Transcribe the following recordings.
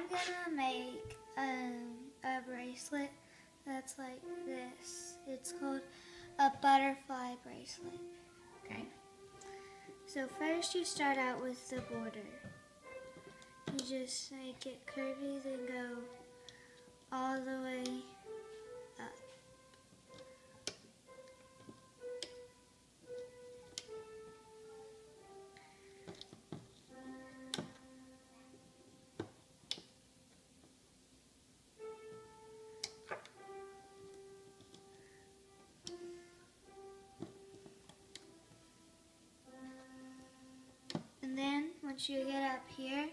gonna make a bracelet that's like this. It's called a butterfly bracelet. Okay. So first you start out with the border. You just make it curvy, then go all the way up. And then once you get up here,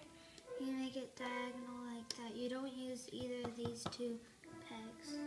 you make it diagonal like that. You don't use either of these two pegs.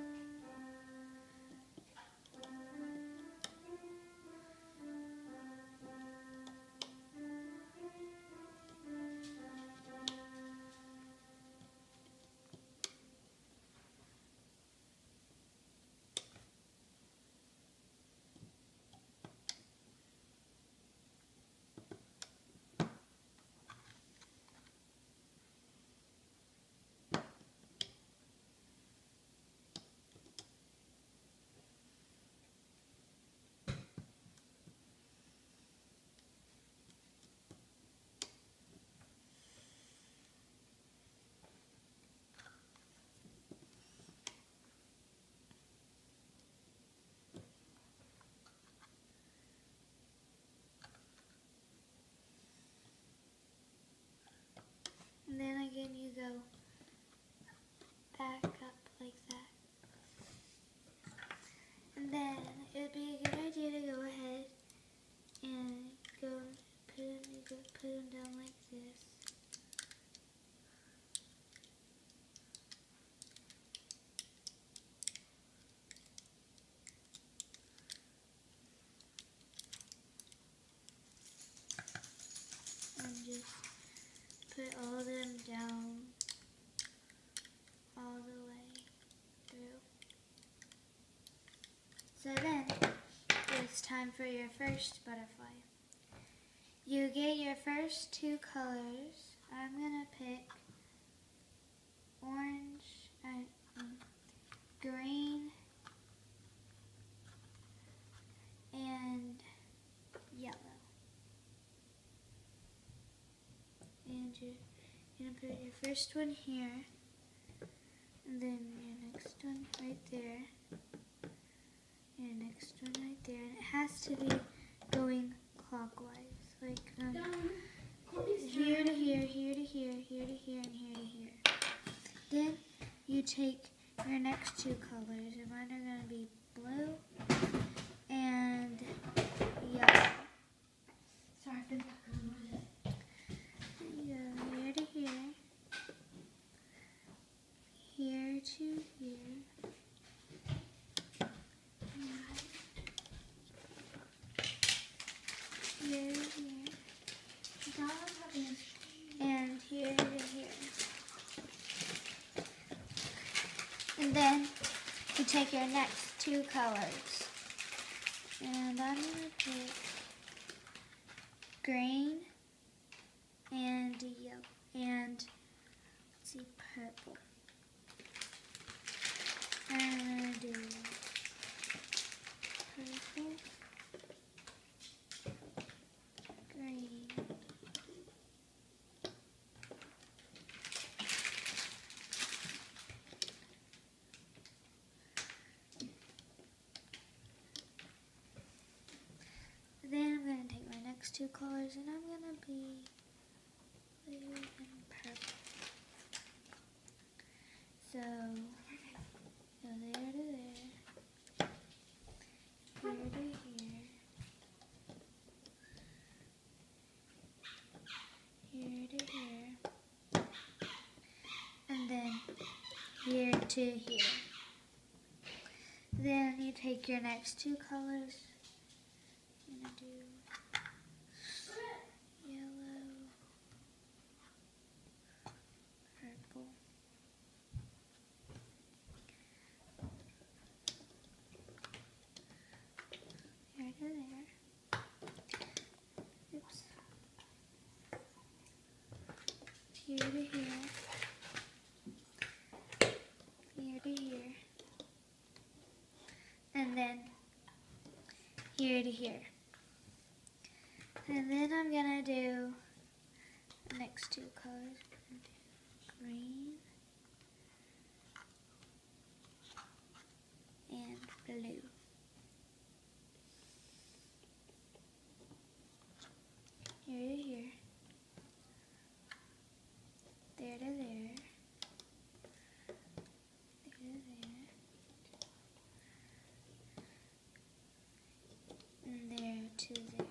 And then again you go back up like that. And then it would be a good idea to go ahead and put them down like this. And just put all of them down all the way through. So then, it's time for your first butterfly. You get your first two colors. I'm gonna pick orange and green and yellow. And you're gonna put your first one here, and then your next one right there, your next one right there, and it has to be going clockwise, like here to here, here to here, here to here, and here to here. Then you take your next two colors, and mine are gonna be blue and yellow. Sorry, I've been back on my Here to here, here to here, here to here, and here to here. And then you take your next two colors, and I'm gonna pick green and yellow, and let's see, purple. And I'm gonna do purple, green, then I'm gonna take my next two colors, and I'm gonna be blue and purple. So go there to there, here to here, here to here, and then here to here. Then you take your next two colors. I'm gonna do yellow, purple, here to there. Oops. Here to here. here to here. And then I'm gonna do the next two colors. Green and blue. Here to here. There to there. There to there. And there to there.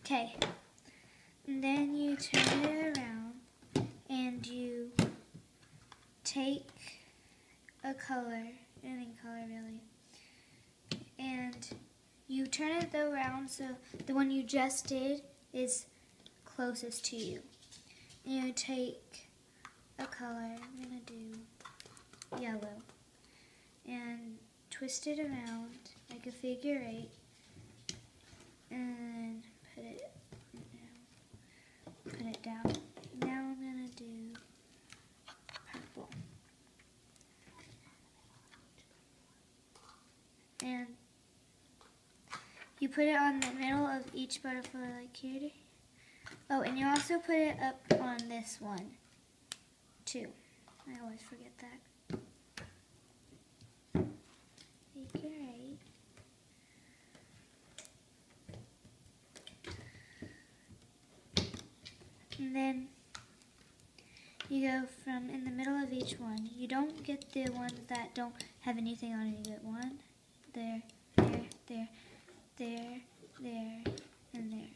Okay. And then you turn it around and you take a color, any color really, and you turn it around so the one you just did is closest to you. And you take a color, I'm going to do yellow, and twist it around like a figure 8, and put it down. Now I'm going to do purple. And you put it on the middle of each butterfly like here. Oh, and you also put it up on this one too. I always forget that. Figure 8. And then you go from in the middle of each one. You don't get the ones that don't have anything on it. You get one, there, there, there, there, there, and there.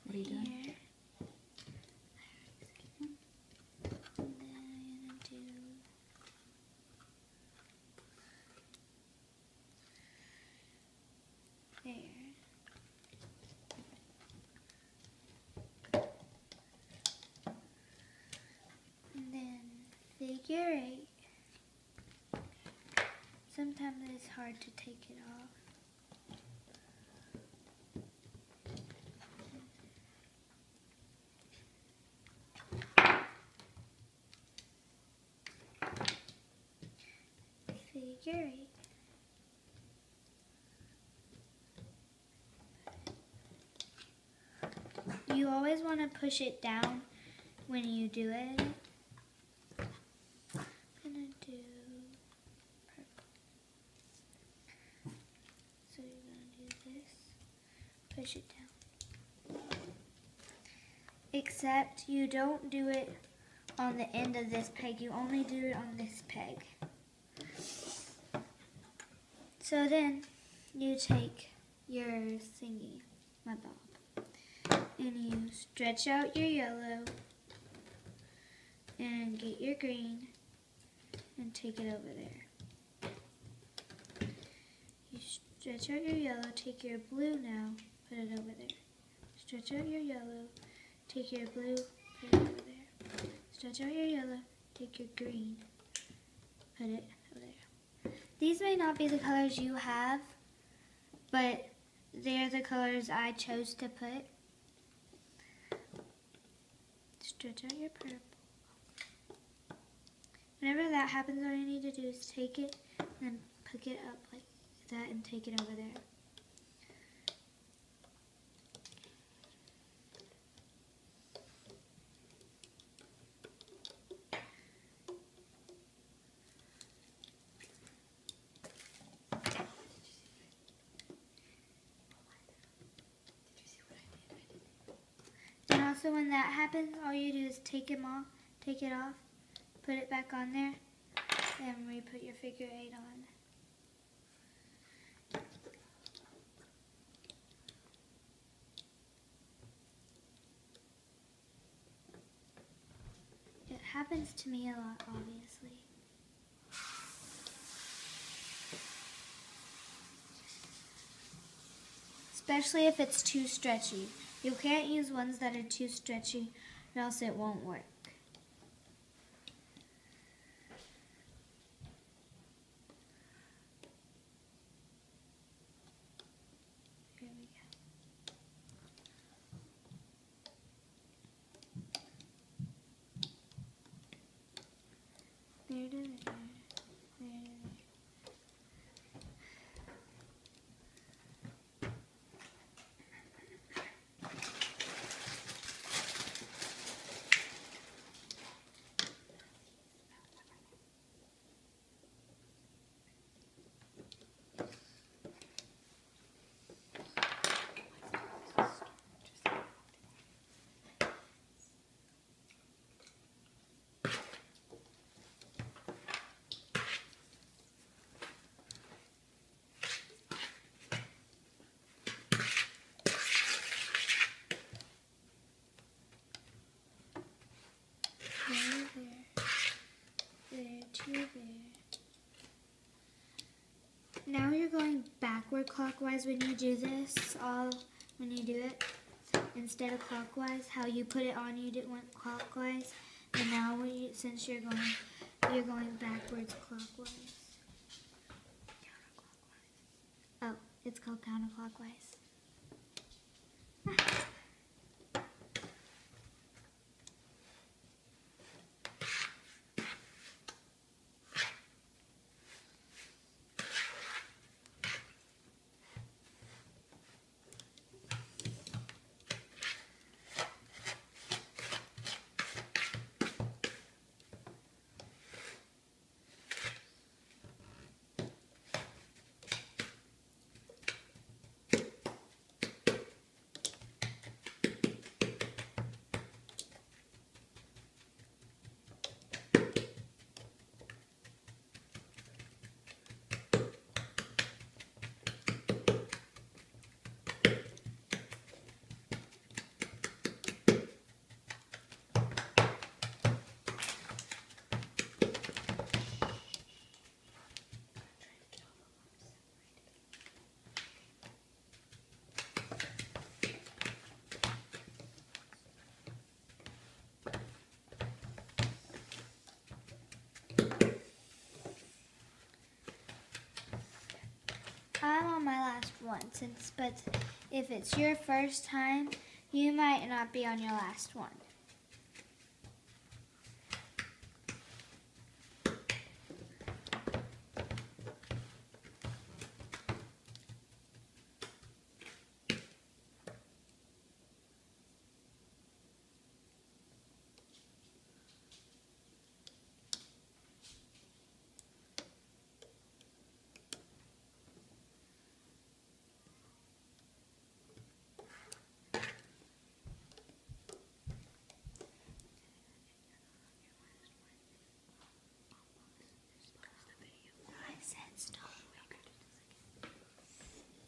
What are you doing? Here. And then I'm going to do there. And then figure 8. Sometimes it's hard to take it off. Figure 8. You always want to push it down when you do it. I'm gonna do purple. So you're gonna do this. Push it down. Except you don't do it on the end of this peg. You only do it on this peg. So then you take your thingy, my bob, and you stretch out your yellow and get your green and take it over there. You stretch out your yellow, take your blue now, put it over there. Stretch out your yellow, take your blue, put it over there. Stretch out your yellow, take your green, put it over there. These may not be the colors you have, but they're the colors I chose to put. Stretch out your purple. Whenever that happens, all you need to do is take it and pick it up like that and take it over there. And also when that happens, all you do is take it off, put it back on there, and re-put your figure 8 on. It happens to me a lot, obviously. Especially if it's too stretchy. You can't use ones that are too stretchy or else it won't work. Here we go. There to there, there to there. counterclockwise when you do this. When you do it, instead of clockwise, how you put it on, you didn't want clockwise, and now since you're going backwards clockwise. Oh, it's called counterclockwise. I'm on my last one, but if it's your first time, you might not be on your last one.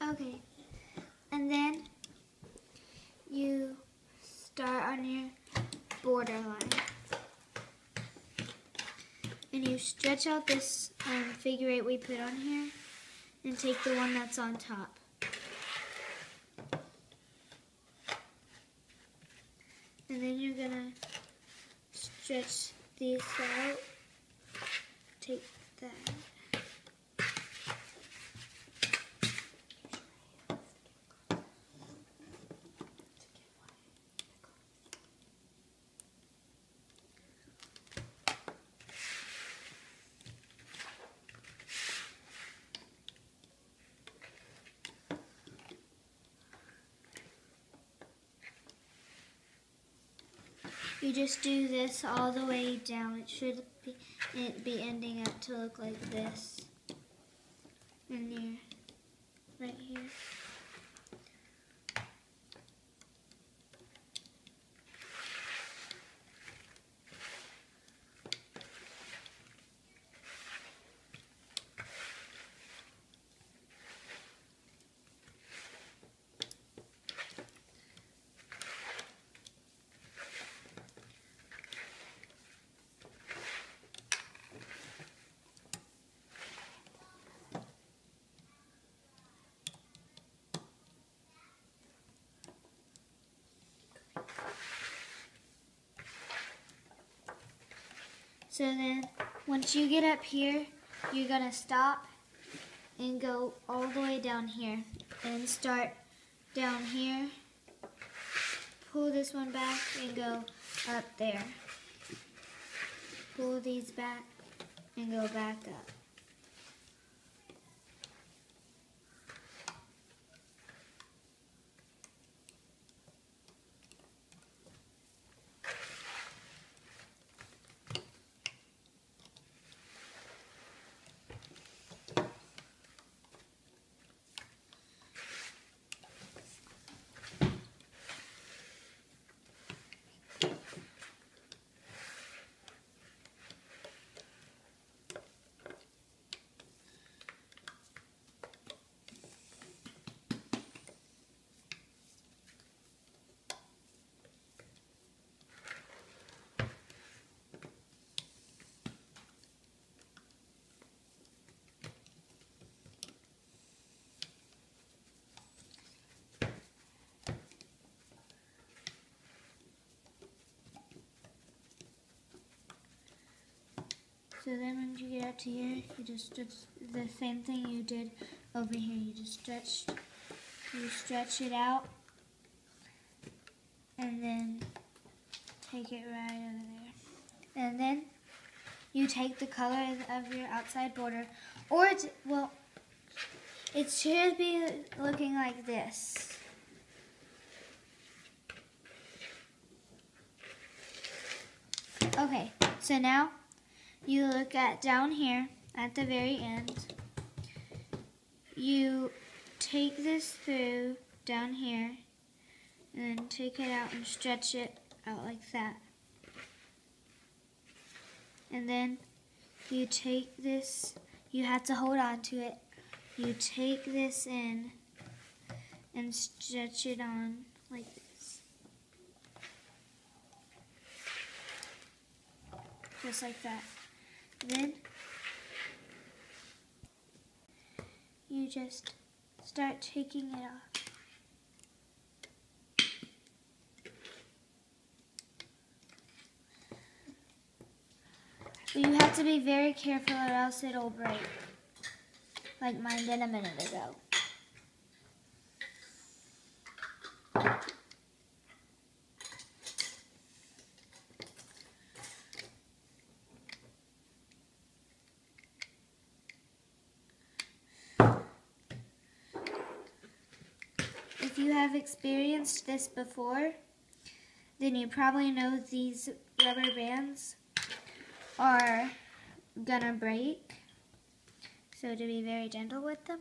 Okay, and then you start on your border line. And you stretch out this figure 8 we put on here and take the one that's on top. And then you're gonna stretch these out, take that. You just do this all the way down. It should be ending up to look like this. And you're right here. So then, once you get up here, you're gonna stop and go all the way down here. And start down here, pull this one back and go up there. Pull these back and go back up. So then when you get up to here, you just do the same thing you did over here. You just stretch it out, and then take it right over there. And then you take the color of your outside border, or it should be looking like this. Okay, so now you look at down here at the very end. You take this through down here and then take it out and stretch it out like that. And then you take this, you have to hold on to it. You take this in and stretch it on like this. Just like that. Then you just start taking it off. But you have to be very careful or else it'll break, like mine did a minute ago. If you have experienced this before, then you probably know these rubber bands are gonna break, so to be very gentle with them.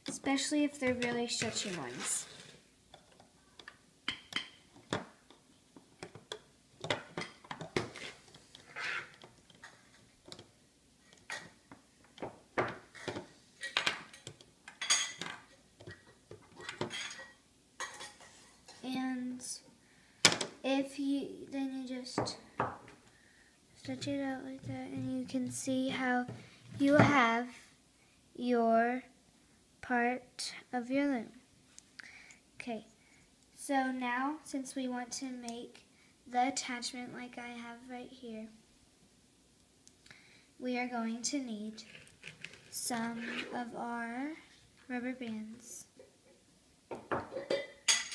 Especially if they're really stretchy ones. And then you just stretch it out like that, and you can see how you have your part of your loom. Okay, so now since we want to make the attachment like I have right here, we are going to need some of our rubber bands.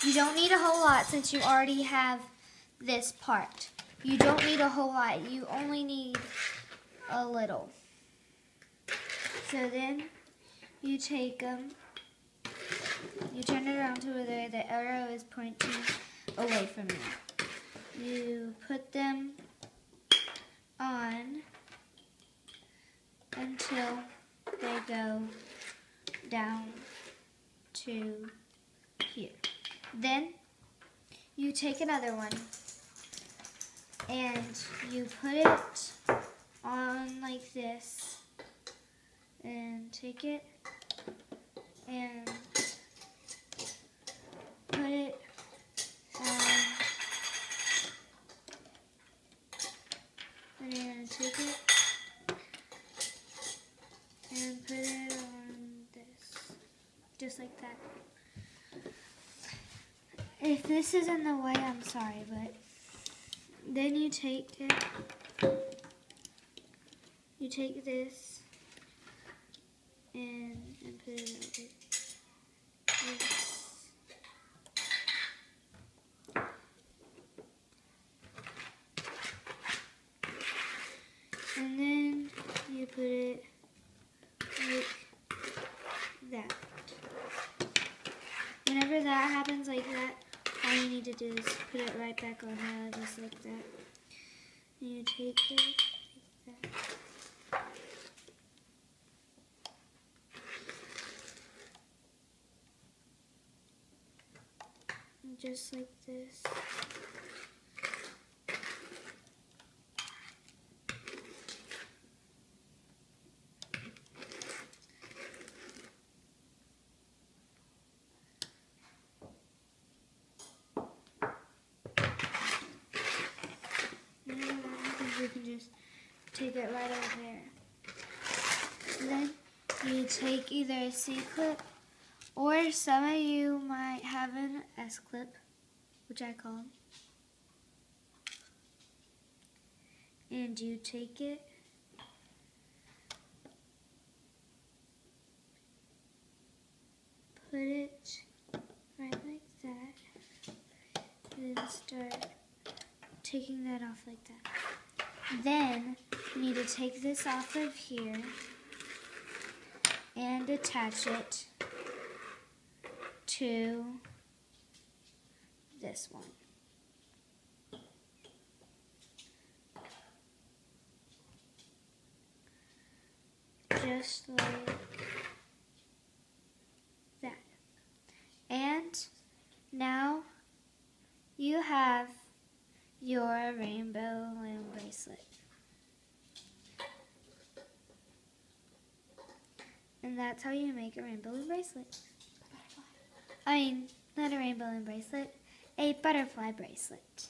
You don't need a whole lot since you already have this part. You don't need a whole lot. You only need a little. So then you take them, you turn it around to where the arrow is pointing away from you. You put them on until they go down to here. Then you take another one and you put it on like this, and take it and put it on, and you're going to take it and put it on this, just like that. If this is in the way, I'm sorry, but then you take it, you take this and put it over this. And then you put it like that. Whenever that happens like that, all you need to do is put it right back on there, just like that. And you take it like that. And just like this. You can just take it right over there. And then you take either a C-clip Or some of you might have an S-clip, which I call them. And you take it, put it right like that, and then start taking that off like that. Then you need to take this off of here and attach it to this one. Just like that. And now you have your rainbow loom bracelet. And that's how you make a rainbow loom bracelet. I mean, not a rainbow loom bracelet, a butterfly bracelet.